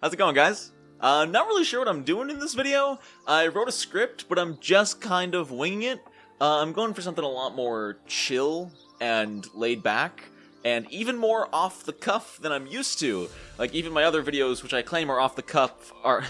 How's it going, guys? Not really sure what I'm doing in this video. I wrote a script, but I'm just kind of winging it. I'm going for something a lot more chill and laid back, and even more off the cuff than I'm used to. Like, even my other videos, which I claim are off the cuff, are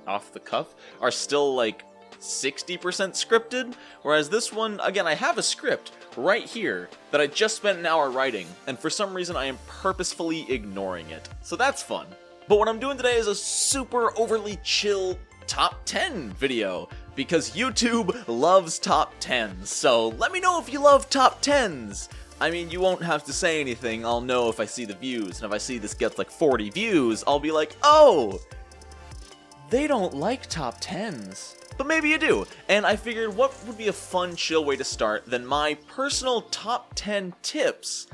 are still like 60% scripted, whereas this one, again, I have a script right here that I just spent an hour writing, and for some reason I am purposefully ignoring it. So that's fun. But what I'm doing today is a super overly chill top 10 video, because YouTube loves top 10s, so let me know if you love top 10s. I mean, you won't have to say anything, I'll know if I see the views, and if I see this gets like 40 views, I'll be like, oh, they don't like top 10s. But maybe you do, and I figured what would be a fun, chill way to start than my personal top 10 tips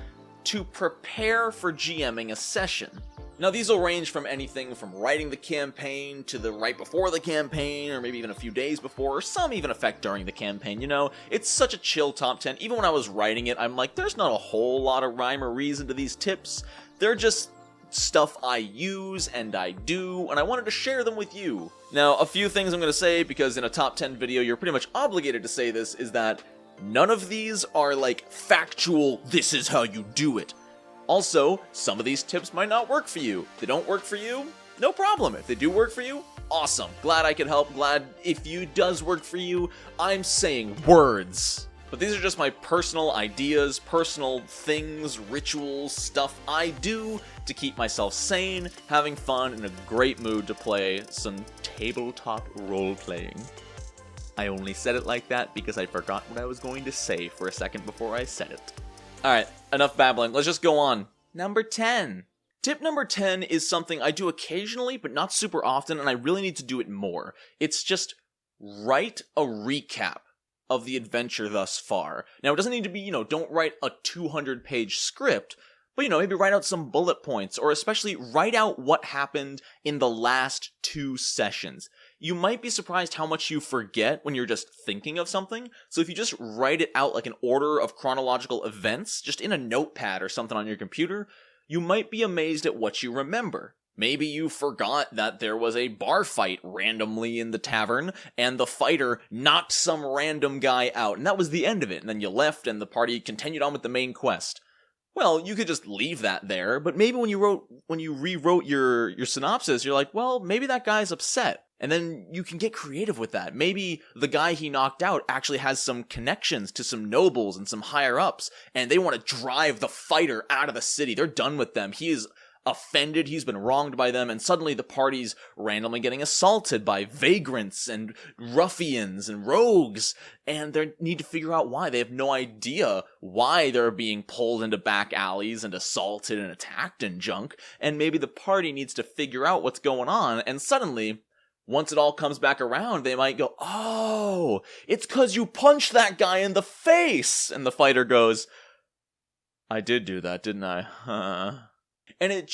to prepare for GMing a session. Now, these will range from anything from writing the campaign to the right before the campaign, or maybe even a few days before, or some even affect during the campaign, you know? It's such a chill top 10. Even when I was writing it, I'm like, there's not a whole lot of rhyme or reason to these tips. They're just stuff I use and I do, and I wanted to share them with you. Now, a few things I'm going to say, because in a top 10 video you're pretty much obligated to say this, is that none of these are like factual, this is how you do it. Also, some of these tips might not work for you. If they don't work for you, no problem. If they do work for you, awesome. Glad I could help. Glad if you does work for you, I'm saying words. But these are just my personal ideas, personal things, rituals, stuff I do to keep myself sane, having fun, and in a great mood to play some tabletop role-playing. I only said it like that because I forgot what I was going to say for a second before I said it. Alright, enough babbling, let's just go on. Number 10. Tip number 10 is something I do occasionally, but not super often, and I really need to do it more. It's just write a recap of the adventure thus far. Now, it doesn't need to be, don't write a 200-page script, but, maybe write out some bullet points, or especially write out what happened in the last 2 sessions. You might be surprised how much you forget when you're just thinking of something, so if you just write it out like an order of chronological events, just in a notepad or something on your computer, you might be amazed at what you remember. Maybe you forgot that there was a bar fight randomly in the tavern, and the fighter knocked some random guy out, and that was the end of it, and then you left, and the party continued on with the main quest. Well, you could just leave that there, but maybe when you rewrote your synopsis, you're like, well, maybe that guy's upset. And then you can get creative with that. Maybe the guy he knocked out actually has some connections to some nobles and some higher-ups, and they want to drive the fighter out of the city. They're done with them. He is offended, he's been wronged by them, and suddenly the party's randomly getting assaulted by vagrants and ruffians and rogues, and they need to figure out why. They have no idea why they're being pulled into back alleys and assaulted and attacked and junk, and maybe the party needs to figure out what's going on, and suddenly, once it all comes back around, they might go, oh, it's 'cause you punched that guy in the face! And the fighter goes, I did do that, didn't I? And it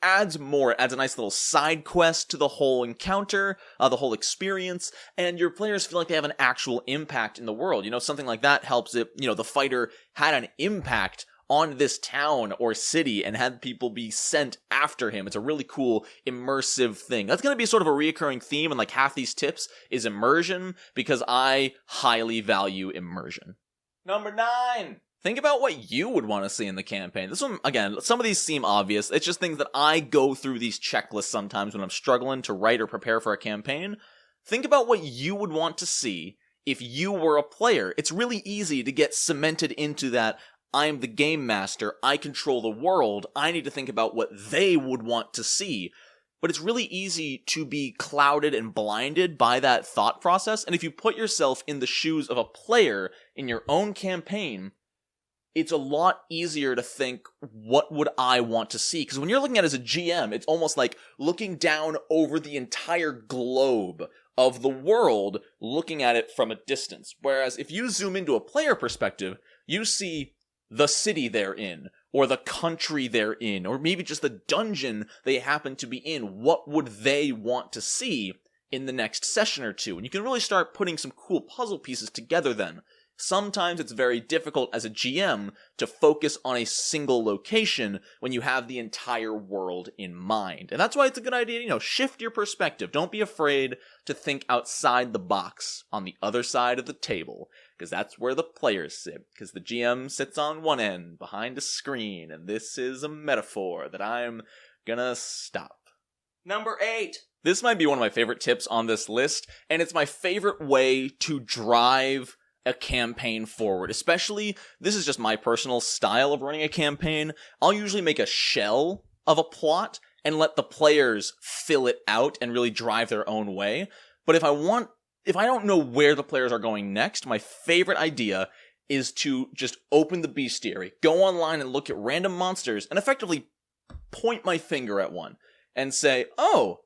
adds more. It adds a nice little side quest to the whole encounter, the whole experience, and your players feel like they have an actual impact in the world. Something like that helps it, the fighter had an impact on this town or city and had people be sent after him. It's a really cool immersive thing. That's going to be sort of a reoccurring theme, and like half these tips is immersion, because I highly value immersion. Number 9. Think about what you would want to see in the campaign. This one, again, some of these seem obvious. It's just things that I go through these checklists sometimes when I'm struggling to write or prepare for a campaign. Think about what you would want to see if you were a player. It's really easy to get cemented into that, I'm the game master, I control the world, I need to think about what they would want to see. But it's really easy to be clouded and blinded by that thought process, and if you put yourself in the shoes of a player in your own campaign, it's a lot easier to think, what would I want to see? Because when you're looking at it as a GM, it's almost like looking down over the entire globe of the world, looking at it from a distance. Whereas if you zoom into a player perspective, you see the city they're in, or the country they're in, or maybe just the dungeon they happen to be in. What would they want to see in the next session or two? And you can really start putting some cool puzzle pieces together then. Sometimes it's very difficult as a GM to focus on a single location when you have the entire world in mind. And that's why it's a good idea, shift your perspective. Don't be afraid to think outside the box on the other side of the table, because that's where the players sit, because the GM sits on one end behind a screen, and this is a metaphor that I'm gonna stop. Number 8. This might be one of my favorite tips on this list, and it's my favorite way to drive a campaign forward. Especially, this is just my personal style of running a campaign. I'll usually make a shell of a plot and let the players fill it out and really drive their own way. But if I don't know where the players are going next, my favorite idea is to just open the bestiary, go online and look at random monsters, and effectively point my finger at one and say, oh,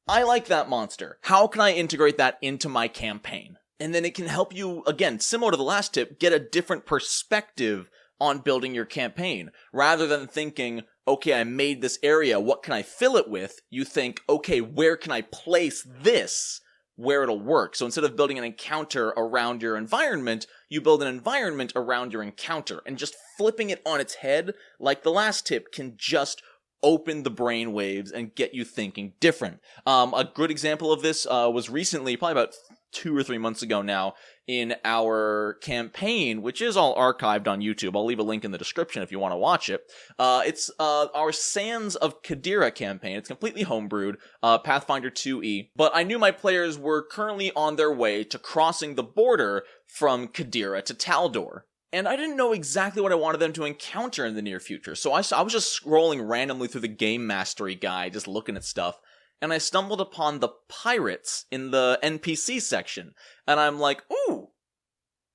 I like that monster. How can I integrate that into my campaign? And then it can help you, again, similar to the last tip, get a different perspective on building your campaign. Rather than thinking, okay, I made this area, what can I fill it with? You think, okay, where can I place this where it'll work? So instead of building an encounter around your environment, you build an environment around your encounter. And just flipping it on its head, like the last tip, can just open the brain waves and get you thinking different. A good example of this was recently, probably about 2 or 3 months ago now, in our campaign, which is all archived on YouTube. I'll leave a link in the description if you want to watch it. It's our Sands of Qadira campaign. It's completely homebrewed, Pathfinder 2e, but I knew my players were currently on their way to crossing the border from Qadira to Taldor. And I didn't know exactly what I wanted them to encounter in the near future, so I was just scrolling randomly through the Game Mastery guide, just looking at stuff, and I stumbled upon the pirates in the NPC section, and I'm like, ooh,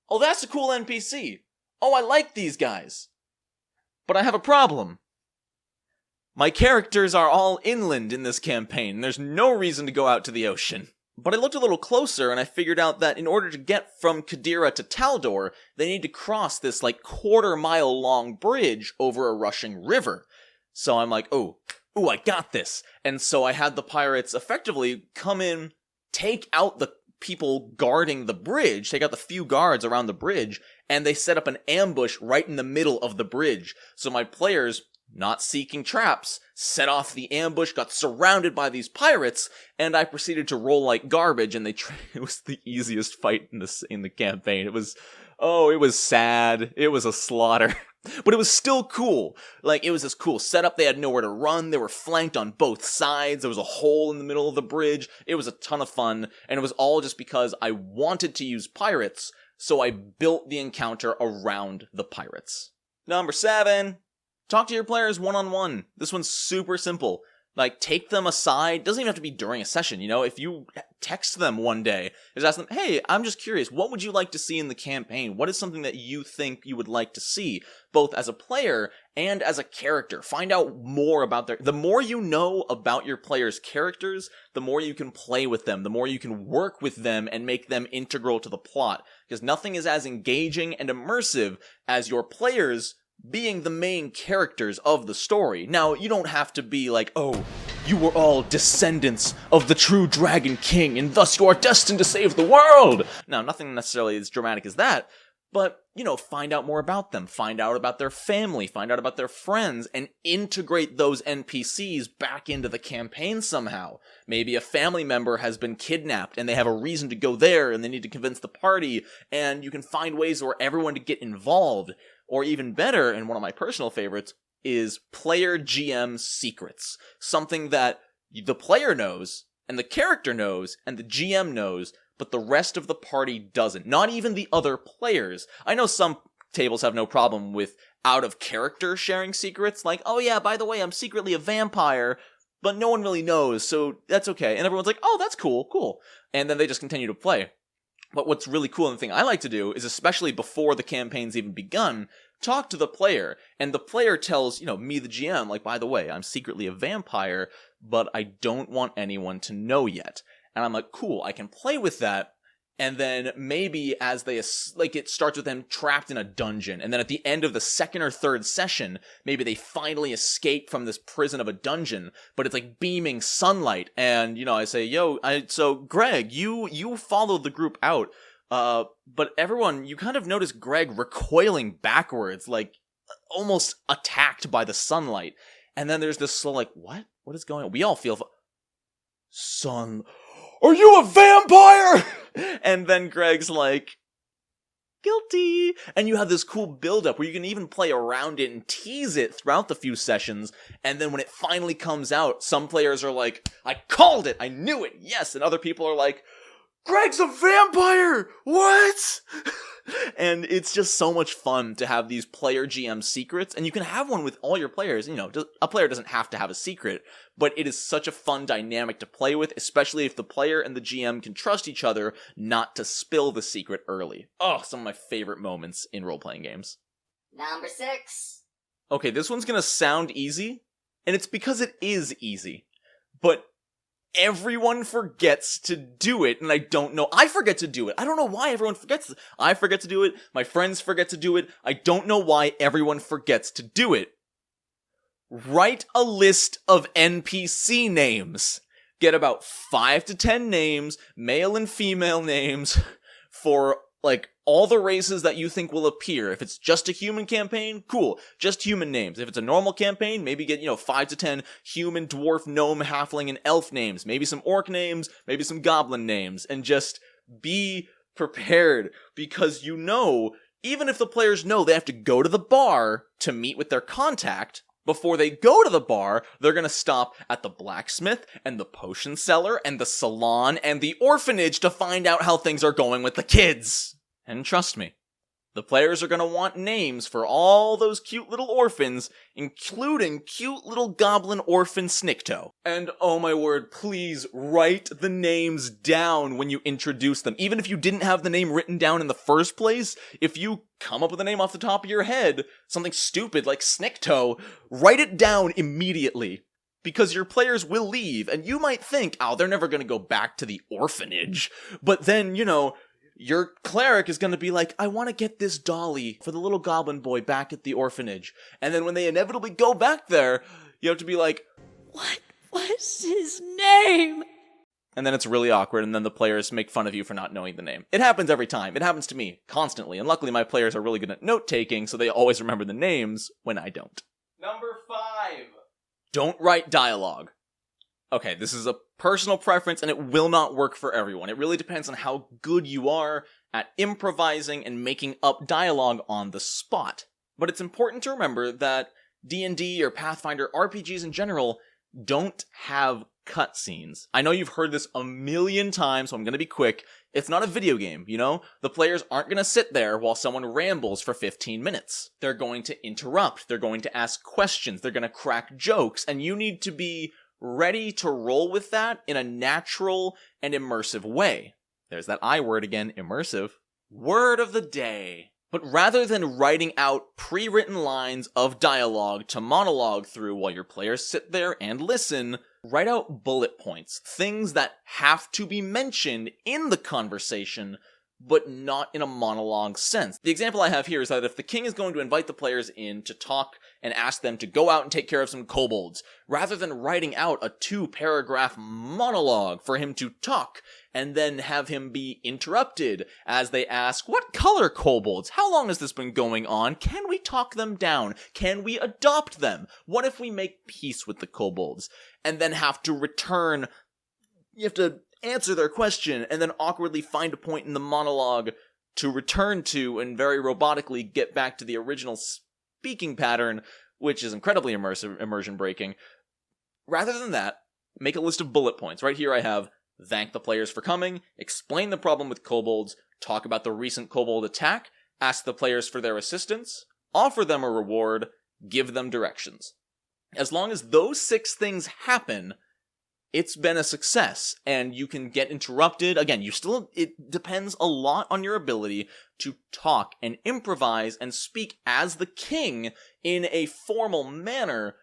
oh, that's a cool NPC. Oh, I like these guys. But I have a problem. My characters are all inland in this campaign, and there's no reason to go out to the ocean. But I looked a little closer and I figured out that in order to get from Qadira to Taldor, they need to cross this quarter-mile long bridge over a rushing river. So I'm like, ooh, I got this. And so I had the pirates effectively come in, take out the people guarding the bridge, take out the few guards around the bridge, and they set up an ambush right in the middle of the bridge. So my players, not seeking traps, set off the ambush, got surrounded by these pirates, and I proceeded to roll like garbage, and it was the easiest fight in the campaign. It was sad. It was a slaughter. But it was still cool. It was this cool setup. They had nowhere to run. They were flanked on both sides. There was a hole in the middle of the bridge. It was a ton of fun, and it was all just because I wanted to use pirates, so I built the encounter around the pirates. Number 7. Talk to your players one-on-one. This one's super simple. Take them aside. Doesn't even have to be during a session, If you text them one day, just ask them, hey, I'm just curious, what would you like to see in the campaign? What is something that you think you would like to see, both as a player and as a character? Find out more about the more you know about your players' characters, the more you can play with them, the more you can work with them and make them integral to the plot. Because nothing is as engaging and immersive as your players being the main characters of the story. Now, you don't have to be like, oh, you were all descendants of the true Dragon King, and thus you are destined to save the world! Now, nothing necessarily as dramatic as that, but, find out more about them, find out about their family, find out about their friends, and integrate those NPCs back into the campaign somehow. Maybe a family member has been kidnapped, and they have a reason to go there, and they need to convince the party, and you can find ways for everyone to get involved. Or even better, and one of my personal favorites, is player GM secrets. Something that the player knows, and the character knows, and the GM knows, but the rest of the party doesn't. Not even the other players. I know some tables have no problem with out-of-character sharing secrets, like, oh yeah, by the way, I'm secretly a vampire, but no one really knows, so that's okay. And everyone's like, oh, that's cool. And then they just continue to play. But what's really cool, and the thing I like to do, is especially before the campaign's even begun, talk to the player, and the player tells, me, the GM, by the way, I'm secretly a vampire, but I don't want anyone to know yet. And I'm like, cool, I can play with that, and then maybe as they, it starts with them trapped in a dungeon, and then at the end of the second or third session, maybe they finally escape from this prison of a dungeon, but it's beaming sunlight, and, I say, so Greg, you followed the group out, But everyone, you kind of notice Greg recoiling backwards, like almost attacked by the sunlight. And then there's this slow, like, what? What is going on? We all feel, son, are you a vampire? And then Greg's like, guilty. And you have this cool build-up where you can even play around it and tease it throughout the few sessions. And then when it finally comes out, some players are like, I called it, I knew it, yes. And other people are like, Greg's a vampire! What? And it's just so much fun to have these player GM secrets, and you can have one with all your players. You know, a player doesn't have to have a secret, but it is such a fun dynamic to play with, especially if the player and the GM can trust each other not to spill the secret early. Oh, some of my favorite moments in role-playing games. Number 6. Okay, this one's gonna sound easy, and it's because it is easy, but everyone forgets to do it, and I don't know. I forget to do it. I don't know why everyone forgets. I forget to do it. My friends forget to do it. I don't know why everyone forgets to do it. Write a list of NPC names. Get about 5 to 10 names, male and female names, for like all the races that you think will appear. If it's just a human campaign, cool. Just human names. If it's a normal campaign, maybe get, 5 to 10 human, dwarf, gnome, halfling, and elf names. Maybe some orc names, maybe some goblin names. And just be prepared, because even if the players know they have to go to the bar to meet with their contact, before they go to the bar, they're gonna stop at the blacksmith, and the potion seller, and the salon, and the orphanage to find out how things are going with the kids. And trust me, the players are gonna want names for all those cute little orphans, including cute little goblin orphan Snicktoe. And oh my word, please write the names down when you introduce them. Even if you didn't have the name written down in the first place, if you come up with a name off the top of your head, something stupid like Snicktoe, write it down immediately. Because your players will leave, and you might think, oh, they're never gonna go back to the orphanage. But then, your cleric is going to be like, I want to get this dolly for the little goblin boy back at the orphanage. And then when they inevitably go back there, you have to be like, what was his name? And then it's really awkward, and then the players make fun of you for not knowing the name. It happens every time. It happens to me constantly. And luckily my players are really good at note-taking, so they always remember the names when I don't. Number 5. Don't write dialogue. Okay, this is a personal preference, and it will not work for everyone. It really depends on how good you are at improvising and making up dialogue on the spot. But it's important to remember that D&D or Pathfinder, RPGs in general, don't have cutscenes. I know you've heard this a million times, so I'm gonna be quick. It's not a video game, The players aren't gonna sit there while someone rambles for 15 minutes. They're going to interrupt, they're going to ask questions, they're gonna crack jokes, and you need to be ready to roll with that in a natural and immersive way. There's that I word again, immersive. Word of the day. But rather than writing out pre-written lines of dialogue to monologue through while your players sit there and listen, write out bullet points, things that have to be mentioned in the conversation, but not in a monologue sense. The example I have here is that if the king is going to invite the players in to talk and ask them to go out and take care of some kobolds, rather than writing out a 2-paragraph monologue for him to talk, and then have him be interrupted as they ask, what color kobolds? How long has this been going on? Can we talk them down? Can we adopt them? What if we make peace with the kobolds? And then have to return, you have to answer their question, and then awkwardly find a point in the monologue to return to and very robotically get back to the original speaking pattern, which is incredibly immersion breaking. Rather than that, make a list of bullet points. Right here I have, thank the players for coming, explain the problem with kobolds, talk about the recent kobold attack, ask the players for their assistance, offer them a reward, give them directions. As long as those 6 things happen, it's been a success, and you can get interrupted. Again, it depends a lot on your ability to talk and improvise and speak as the king in a formal manner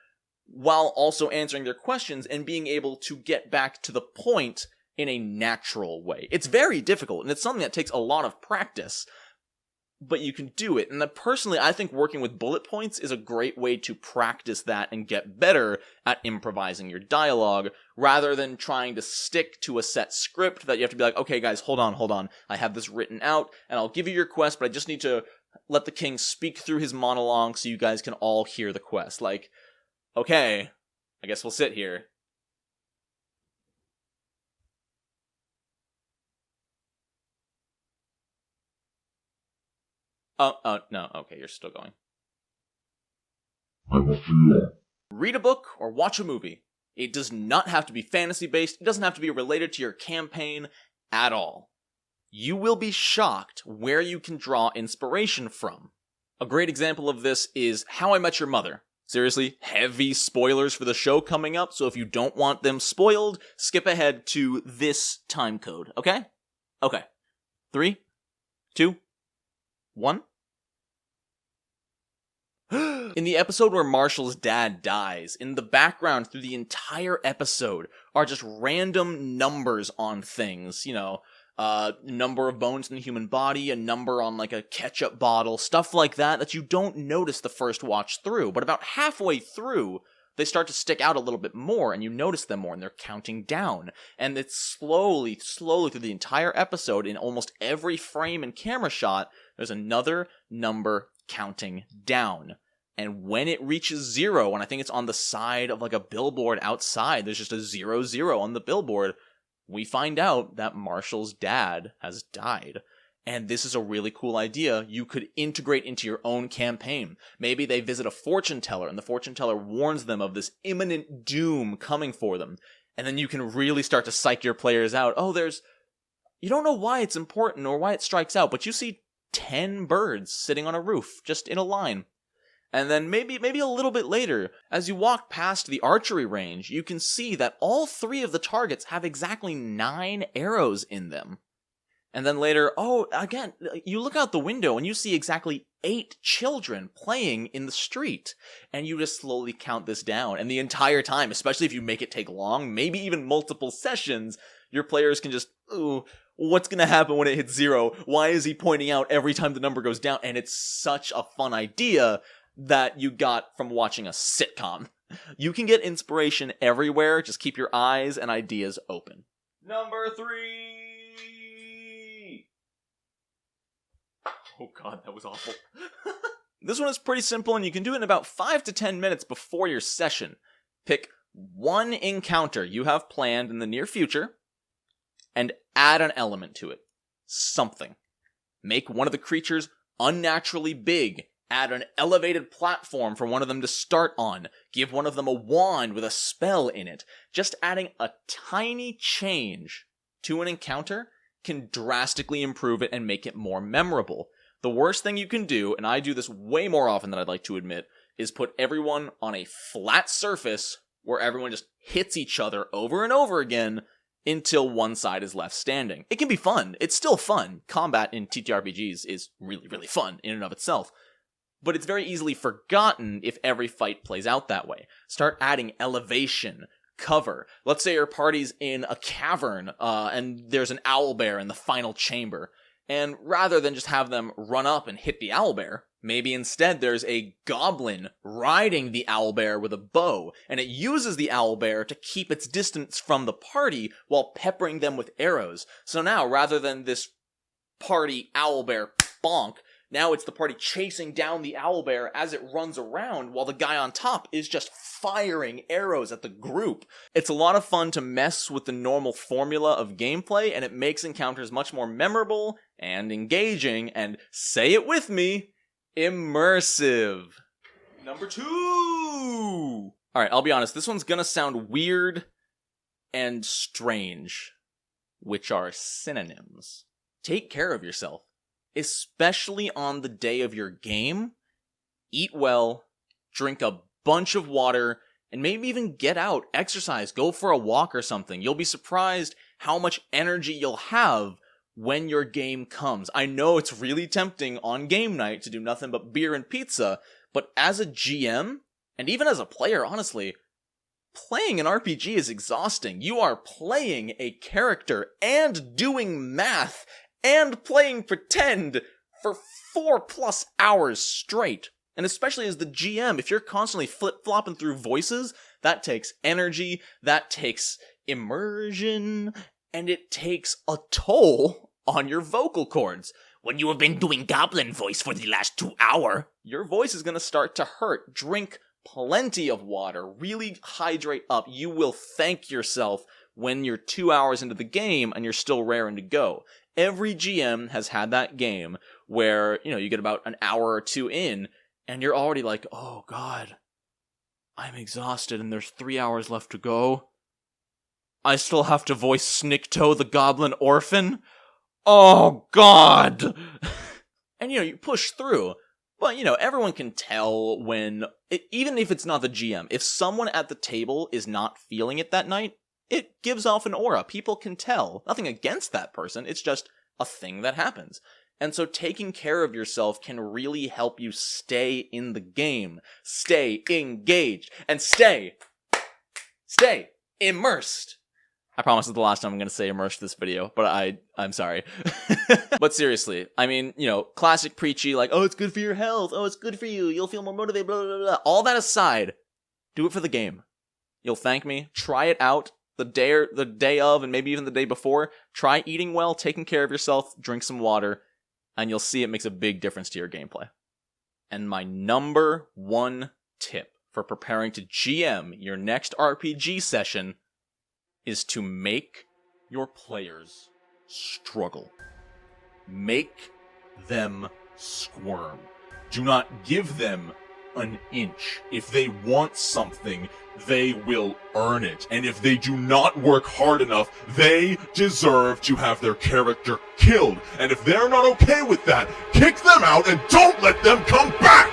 while also answering their questions and being able to get back to the point in a natural way. It's very difficult, and it's something that takes a lot of practice. but you can do it. And then personally, I think working with bullet points is a great way to practice that and get better at improvising your dialogue, rather than trying to stick to a set script that you have to be like, okay guys, hold on, I have this written out, and I'll give you your quest, but I just need to let the king speak through his monologue so you guys can all hear the quest. Like, okay, I guess we'll sit here. No, okay, you're still going. Read a book or watch a movie. It does not have to be fantasy-based, it doesn't have to be related to your campaign at all. You will be shocked where you can draw inspiration from. A great example of this is How I Met Your Mother. Seriously, heavy spoilers for the show coming up, so if you don't want them spoiled, skip ahead to this time code, okay? Okay. 3, 2, 1. In the episode where Marshall's dad dies, in the background through the entire episode are just random numbers on things, you know, number of bones in the human body, a number on like a ketchup bottle, stuff like that you don't notice the first watch through, but about halfway through, they start to stick out a little bit more, and you notice them more, and they're counting down. And it's slowly through the entire episode, in almost every frame and camera shot, there's another number counting down. And when it reaches 0, and I think it's on the side of like a billboard outside, there's just a 0, 0 on the billboard, we find out that Marshall's dad has died. And this is a really cool idea you could integrate into your own campaign. Maybe they visit a fortune teller, and the fortune teller warns them of this imminent doom coming for them. And then you can really start to psych your players out. Oh, you don't know why it's important or why it strikes out, but you see 10 birds sitting on a roof, just in a line. And then maybe a little bit later, as you walk past the archery range, you can see that all 3 of the targets have exactly 9 arrows in them. And then later, again, you look out the window and you see exactly 8 children playing in the street. And you just slowly count this down. And the entire time, especially if you make it take long, maybe even multiple sessions, your players can just, what's gonna happen when it hits 0? Why is he pointing out every time the number goes down? And it's such a fun idea that you got from watching a sitcom. You can get inspiration everywhere, just keep your eyes and ideas open. Number 3! Oh god, that was awful. This one is pretty simple, and you can do it in about 5 to 10 minutes before your session. Pick one encounter you have planned in the near future, and add an element to it. Something. Make one of the creatures unnaturally big. Add an elevated platform for one of them to start on. Give one of them a wand with a spell in it. Just adding a tiny change to an encounter can drastically improve it and make it more memorable. The worst thing you can do, and I do this way more often than I'd like to admit, is put everyone on a flat surface where everyone just hits each other over and over again until one side is left standing. It can be fun. It's still fun. Combat in TTRPGs is really, really fun in and of itself. But it's very easily forgotten if every fight plays out that way. Start adding elevation, cover. Let's say your party's in a cavern, and there's an owlbear in the final chamber. And rather than just have them run up and hit the owlbear, maybe instead there's a goblin riding the owlbear with a bow, and it uses the owlbear to keep its distance from the party while peppering them with arrows. So now, rather than this party owlbear bonk, now it's the party chasing down the owlbear as it runs around while the guy on top is just firing arrows at the group. It's a lot of fun to mess with the normal formula of gameplay, and it makes encounters much more memorable and engaging, and say it with me, immersive. Number 2! Alright, I'll be honest, this one's gonna sound weird and strange, which are synonyms. Take care of yourself. Especially on the day of your game, eat well, drink a bunch of water, and maybe even get out, exercise, go for a walk or something. You'll be surprised how much energy you'll have when your game comes. I know it's really tempting on game night to do nothing but beer and pizza, but as a GM, and even as a player, honestly, playing an RPG is exhausting. You are playing a character and doing math and playing pretend for 4+ hours straight. And especially as the GM, if you're constantly flip-flopping through voices, that takes energy, that takes immersion, and it takes a toll on your vocal cords. When you have been doing goblin voice for the last 2 hours, your voice is going to start to hurt. Drink plenty of water. Really hydrate up. You will thank yourself when you're 2 hours into the game and you're still raring to go. Every GM has had that game where, you get about an hour or two in and you're already like, oh God, I'm exhausted and there's 3 hours left to go. I still have to voice Snicktoe the Goblin Orphan? Oh God! And you push through. But, everyone can tell when, even if it's not the GM, if someone at the table is not feeling it that night, it gives off an aura. People can tell. Nothing against that person, it's just a thing that happens. And so taking care of yourself can really help you stay in the game, stay engaged, and stay immersed. I promise it's the last time I'm going to say immersed this video, but I'm sorry. But seriously, I mean, classic preachy, like, oh, it's good for your health, oh, it's good for you, you'll feel more motivated, blah, blah, blah. All that aside, do it for the game. You'll thank me. Try it out the day of, and maybe even the day before. Try eating well, taking care of yourself, drink some water, and you'll see it makes a big difference to your gameplay. And my number one tip for preparing to GM your next RPG session is to make your players struggle. Make them squirm. Do not give them an inch. If they want something, they will earn it. And if they do not work hard enough, they deserve to have their character killed. And if they're not okay with that, kick them out and don't let them come back!